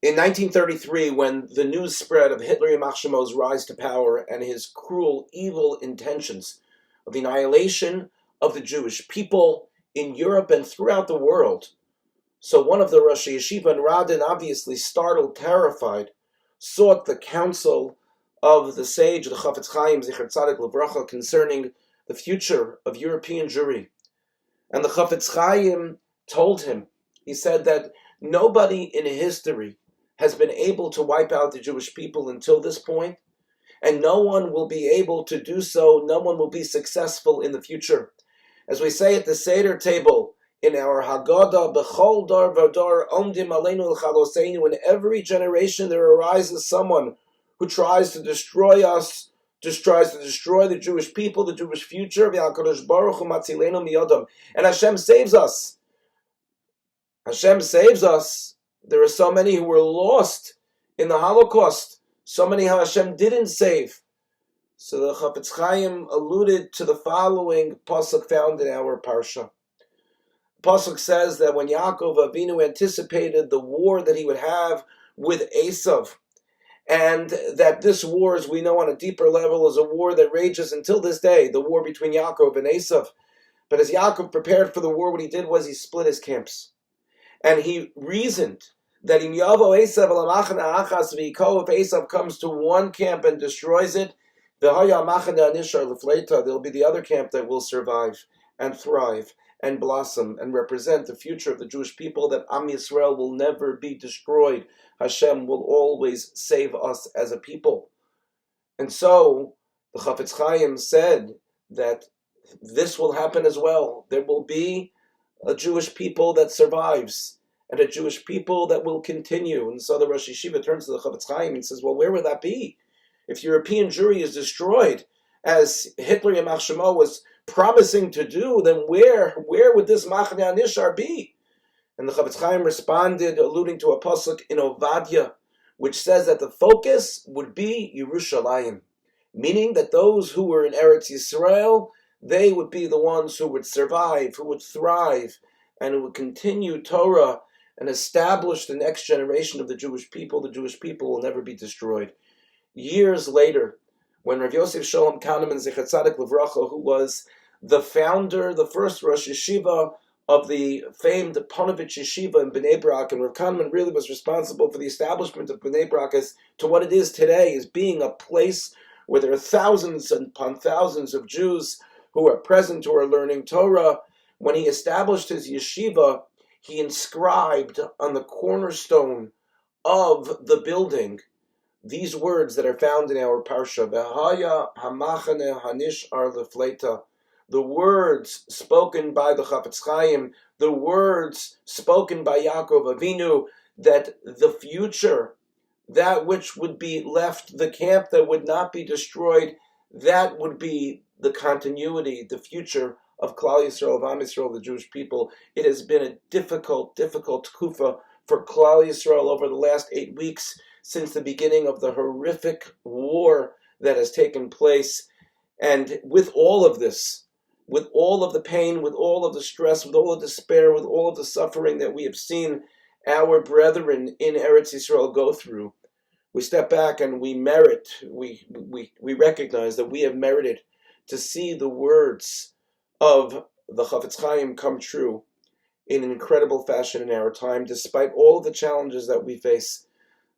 In 1933, when the news spread of Hitler Yamach Shemo's rise to power and his cruel, evil intentions of the annihilation of the Jewish people in Europe and throughout the world, so one of the Rosh Yeshiva in Radin, obviously startled, terrified, sought the counsel of the sage, the Chafetz Chaim, Zichar Tzadik Levracha, concerning the future of European Jewry. And the Chafetz Chaim told him, he said that nobody in history has been able to wipe out the Jewish people until this point, and no one will be able to do so, no one will be successful in the future. As we say at the Seder table, in our Haggadah, B'chol dar v'dar omdim aleinu l'chaloseinu, in every generation there arises someone who tries to destroy us, tries to destroy the Jewish people, the Jewish future, v'HaKadosh Baruch Hu matzilenu miyadam. And Hashem saves us. Hashem saves us. There are so many who were lost in the Holocaust, so many how Hashem didn't save. So the Chafetz Chaim alluded to the following pasuk found in our parsha. Pasuk says that when Yaakov Avinu anticipated the war that he would have with Esav, and that this war, as we know on a deeper level, is a war that rages until this day, the war between Yaakov and Esav. But as Yaakov prepared for the war, what he did was he split his camps. And he reasoned that if Esav comes to one camp and destroys it, there'll be the other camp that will survive and thrive and blossom and represent the future of the Jewish people, that Am Yisrael will never be destroyed. Hashem will always save us as a people. And so the Chafetz Chaim said that this will happen as well. There will be a Jewish people that survives and a Jewish people that will continue. And so the Rosh Yeshiva turns to the Chafetz Chaim and says, well, where would that be? If European Jewry is destroyed, as Hitler Yamach Shemo was promising to do, then where would this Machane HaNishar be? And the Chafetz Chaim responded, alluding to a pasuk in Ovadia, which says that the focus would be Yerushalayim, meaning that those who were in Eretz Yisrael, they would be the ones who would survive, who would thrive, and who would continue Torah and establish the next generation of the Jewish people. The Jewish people will never be destroyed. Years later, when Rav Yosef Shalom Kahneman Zichar Tzadik Levracha, who was the founder, the first Rosh Yeshiva of the famed Ponevezh Yeshiva in Bnei Brak, and Rav Kahneman really was responsible for the establishment of Bnei Brak as to what it is today, as being a place where there are thousands upon thousands of Jews who are present, who are learning Torah. When he established his yeshiva, he inscribed on the cornerstone of the building these words that are found in our parsha: V'haya hamachane hanishar lefleita. The words spoken by the Chafetz Chaim, the words spoken by Yaakov Avinu, that the future, that which would be left, the camp that would not be destroyed, that would be the continuity, the future of Klal Yisrael, of Am Yisrael, the Jewish people. It has been a difficult kufa for Klal Yisrael over the last 8 weeks, since the beginning of the horrific war that has taken place. And with all of this, with all of the pain, with all of the stress, with all of the despair, with all of the suffering that we have seen our brethren in Eretz Yisrael go through, we step back and we recognize that we have merited to see the words of the Chafetz Chaim come true in an incredible fashion in our time, despite all of the challenges that we face.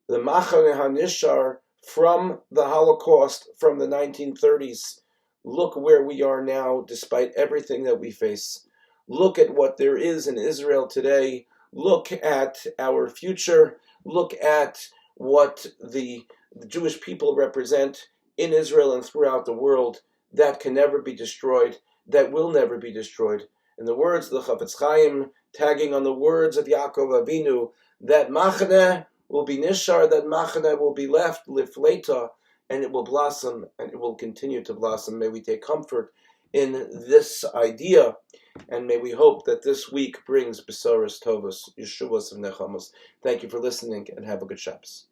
The Machane HaNishar from the Holocaust, from the 1930s, look where we are now, despite everything that we face. Look at what there is in Israel today. Look at our future. Look at what the Jewish people represent in Israel and throughout the world. That can never be destroyed. That will never be destroyed. In the words of the Chafetz Chaim, tagging on the words of Yaakov Avinu, that Machane will be nishar, that Machane will be left, lifleta, and it will blossom, and it will continue to blossom. May we take comfort in this idea, and may we hope that this week brings Besoros Tovos, Yeshuas of Nechamos. Thank you for listening, and have a good Shabbos.